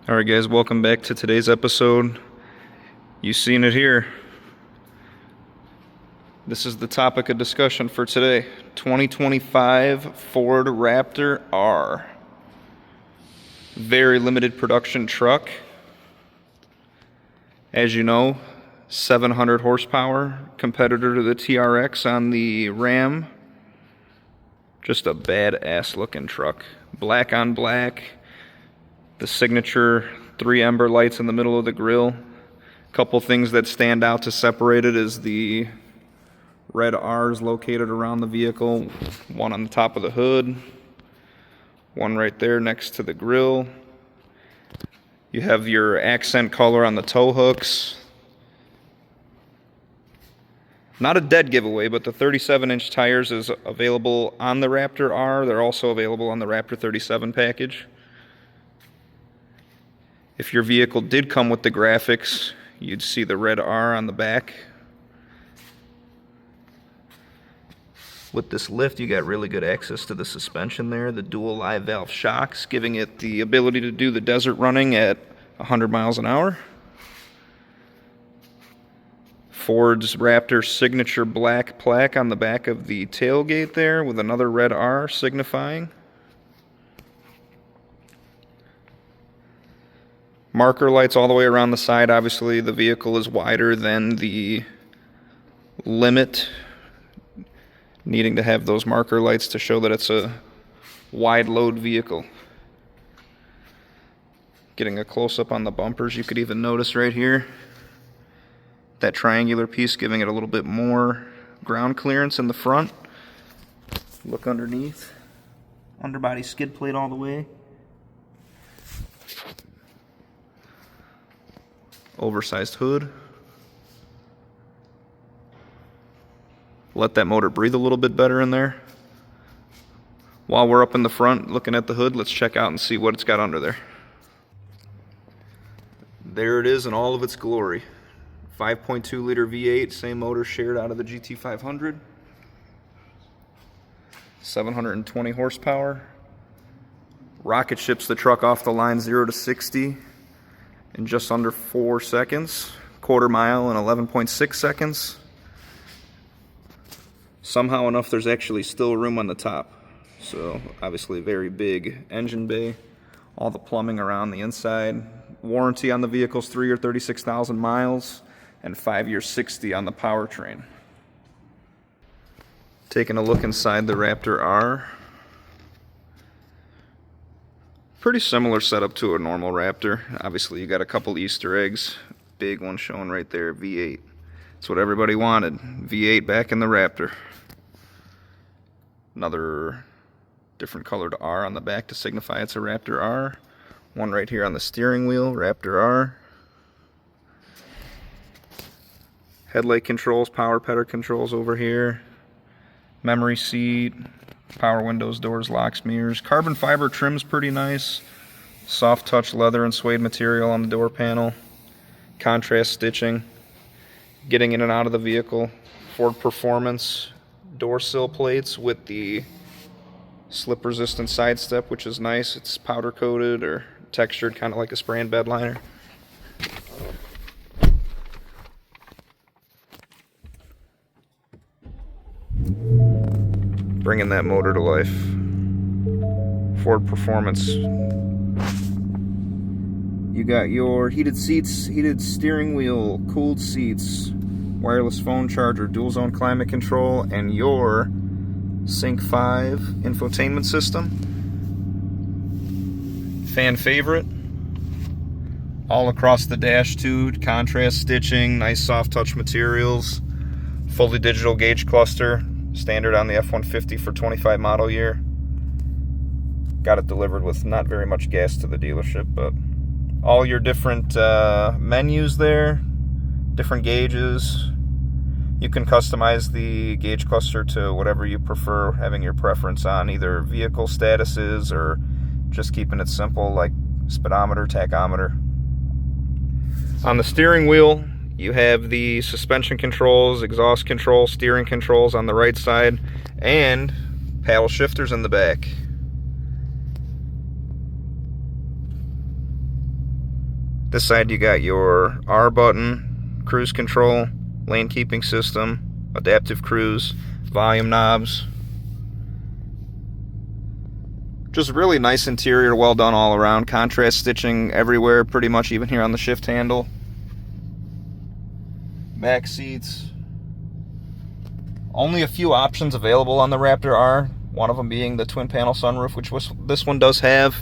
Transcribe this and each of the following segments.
Alright guys, welcome back to today's episode. You've seen it here. This is the topic of discussion for today. 2025 Ford Raptor R. Very limited production truck. As you know, 700 horsepower, competitor to the TRX on the Ram. Just a badass looking truck. Black on black. The signature 3 ember lights in the middle of the grille. Couple things that stand out to separate it is the red R's located around the vehicle. One on the top of the hood. One right there next to the grille. You have your accent color on the tow hooks. Not a dead giveaway, but the 37-inch tires is available on the Raptor R. They're also available on the Raptor 37 package. If your vehicle did come with the graphics, you'd see the red R on the back. With this lift, you got really good access to the suspension there. The dual live valve shocks, giving it the ability to do the desert running at 100 miles an hour. Ford's Raptor signature black plaque on the back of the tailgate there with another red R signifying. Marker lights all the way around the side. Obviously, the vehicle is wider than the limit, needing to have those marker lights to show that it's a wide load vehicle. Getting a close-up on the bumpers, you could even notice right here that triangular piece giving it a little bit more ground clearance in the front. Look underneath. Underbody skid plate all the way. Oversized hood. Let that motor breathe a little bit better in there. While we're up in the front looking at the hood, let's check out and see what it's got under there. There it is in all of its glory. 5.2 liter V8, same motor shared out of the GT500. 720 horsepower. Rocket ships the truck off the line 0 to 60 in just under 4 seconds. Quarter mile in 11.6 seconds. Somehow enough there's actually still room on the top. So obviously very big engine bay. All the plumbing around the inside. Warranty on the vehicle's 3 year 36,000 miles and 5 year 60 on the powertrain. Taking a look inside the Raptor R. Pretty similar setup to a normal Raptor. Obviously you got a couple Easter eggs. Big one showing right there, V8. That's what everybody wanted. V8 back in the Raptor. Another different colored R on the back to signify it's a Raptor R. One right here on the steering wheel, Raptor R. Headlight controls, power pedal controls over here. Memory seat. Power windows, doors, locks, mirrors. Carbon fiber trim's pretty nice. Soft touch leather and suede material on the door panel. Contrast stitching. Getting in and out of the vehicle. Ford Performance door sill plates with the slip resistant side step, which is nice. It's powder coated or textured, kind of like a spray and bed liner. Bringing that motor to life. Ford Performance. You got your heated seats, heated steering wheel, cooled seats, wireless phone charger, dual zone climate control, and your Sync 5 infotainment system. Fan favorite. All across the dash too, contrast stitching, nice soft touch materials, fully digital gauge cluster. Standard on the F-150 for 25 model year. Got it delivered with not very much gas to the dealership, but all your different menus there, different gauges. You can customize the gauge cluster to whatever you prefer, having your preference on either vehicle statuses or just keeping it simple like speedometer, tachometer. On the steering wheel, you have the suspension controls, exhaust control, steering controls on the right side, and paddle shifters in the back. This side you got your R button, cruise control, lane keeping system, adaptive cruise, volume knobs. Just really nice interior, well done all around. Contrast stitching everywhere, pretty much, even here on the shift handle. Back seats. Only a few options available on the Raptor R, one of them being the twin panel sunroof, which this one does have,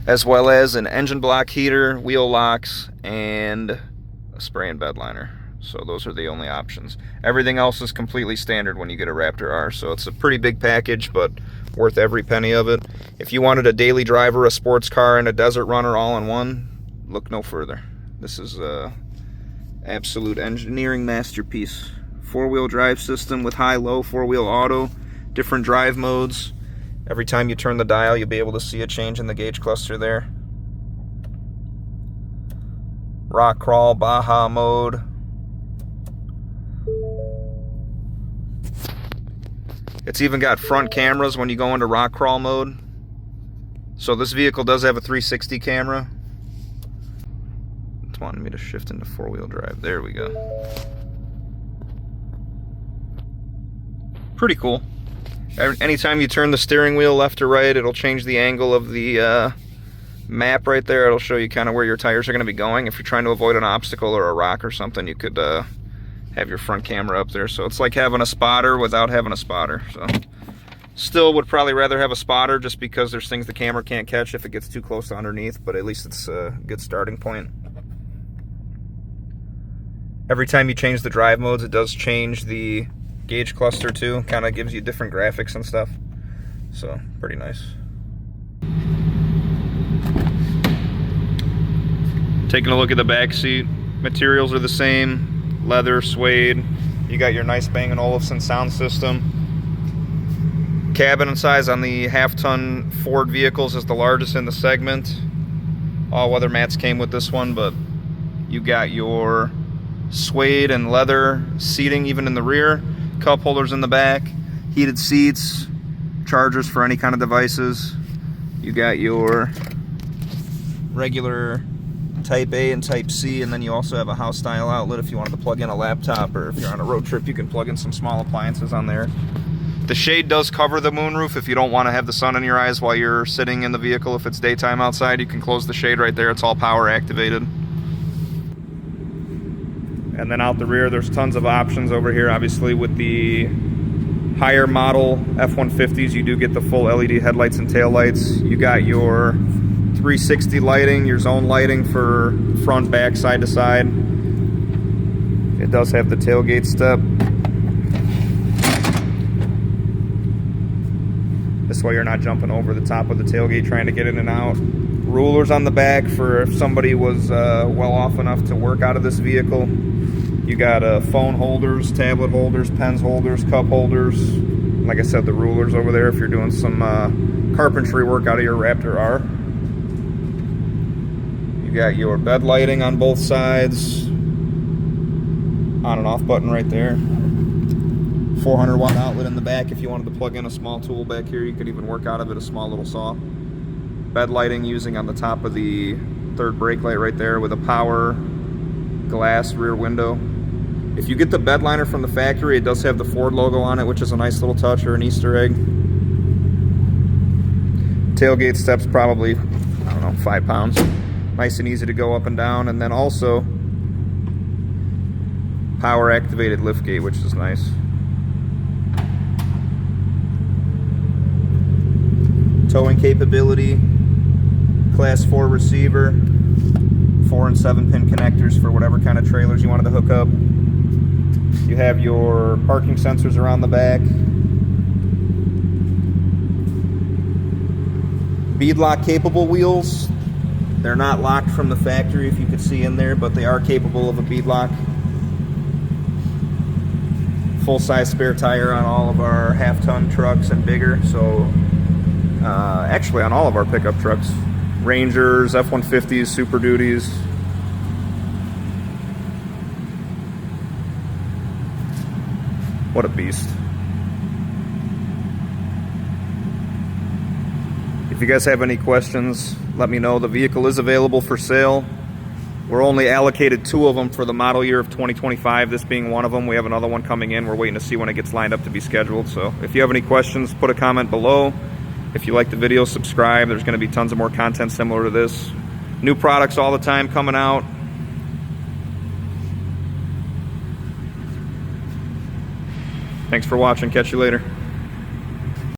as well as an engine block heater, wheel locks, and a spray and bed liner. So those are the only options. Everything else is completely standard when you get a Raptor R, so it's a pretty big package, but worth every penny of it. If you wanted a daily driver, a sports car, and a desert runner all in one, look no further. This is a absolute engineering masterpiece. Four-wheel drive system with high-low, four-wheel auto, different drive modes. Every time you turn the dial, you'll be able to see a change in the gauge cluster there. Rock crawl, Baja mode. It's even got front cameras when you go into rock crawl mode. So this vehicle does have a 360 camera. It's wanting me to shift into four-wheel drive. There we go. Pretty cool. Anytime you turn the steering wheel left or right, it'll change the angle of the map right there. It'll show you kind of where your tires are going to be going. If you're trying to avoid an obstacle or a rock or something, you could have your front camera up there. So it's like having a spotter without having a spotter. So still would probably rather have a spotter, just because there's things the camera can't catch if it gets too close to underneath, but at least it's a good starting point. Every time you change the drive modes, it does change the gauge cluster too. Kind of gives you different graphics and stuff. So pretty nice. Taking a look at the back seat. Materials are the same. Leather, suede. You got your nice Bang & Olufsen sound system. Cabin size on the half-ton Ford vehicles is the largest in the segment. All-weather mats came with this one, but you got your suede and leather seating even in the rear. Cup holders in the back, heated seats, chargers for any kind of devices. You got your regular Type A and Type C, and then you also have a house style outlet if you wanted to plug in a laptop, or if you're on a road trip you can plug in some small appliances on there. The shade does cover the moonroof. If you don't want to have the sun in your eyes while you're sitting in the vehicle, if it's daytime outside, you can close the shade right there. It's all power activated. And then out the rear, there's tons of options over here. Obviously, with the higher model F-150s, you do get the full LED headlights and taillights. You got your 360 lighting, your zone lighting for front, back, side to side. It does have the tailgate step. This way you're not jumping over the top of the tailgate trying to get in and out. Rulers on the back for if somebody was well off enough to work out of this vehicle. You got phone holders, tablet holders, pens holders, cup holders. Like I said, the rulers over there if you're doing some carpentry work out of your Raptor R. You got your bed lighting on both sides. On and off button right there. 400 watt outlet in the back if you wanted to plug in a small tool back here. You could even work out of it a small little saw. Bed lighting using on the top of the third brake light right there with a power glass rear window. If you get the bed liner from the factory, it does have the Ford logo on it, which is a nice little touch or an Easter egg. Tailgate steps probably, I don't know, 5 pounds. Nice and easy to go up and down. And then also power activated liftgate, which is nice. Towing capability, class 4 receiver, 4 and 7 pin connectors for whatever kind of trailers you wanted to hook up. You have your parking sensors around the back. Beadlock capable wheels. They're not locked from the factory, if you could see in there, but they are capable of a beadlock. Full-size spare tire on all of our half-ton trucks and bigger, so actually on all of our pickup trucks. Rangers, F-150s, Super Duties. What a beast. If you guys have any questions, let me know. The vehicle is available for sale. We're only allocated 2 of them for the model year of 2025, this being one of them. We have another one coming in. We're waiting to see when it gets lined up to be scheduled. So if you have any questions, put a comment below. If you like the video, subscribe. There's going to be tons of more content similar to this. New products all the time coming out. Thanks for watching. Catch you later.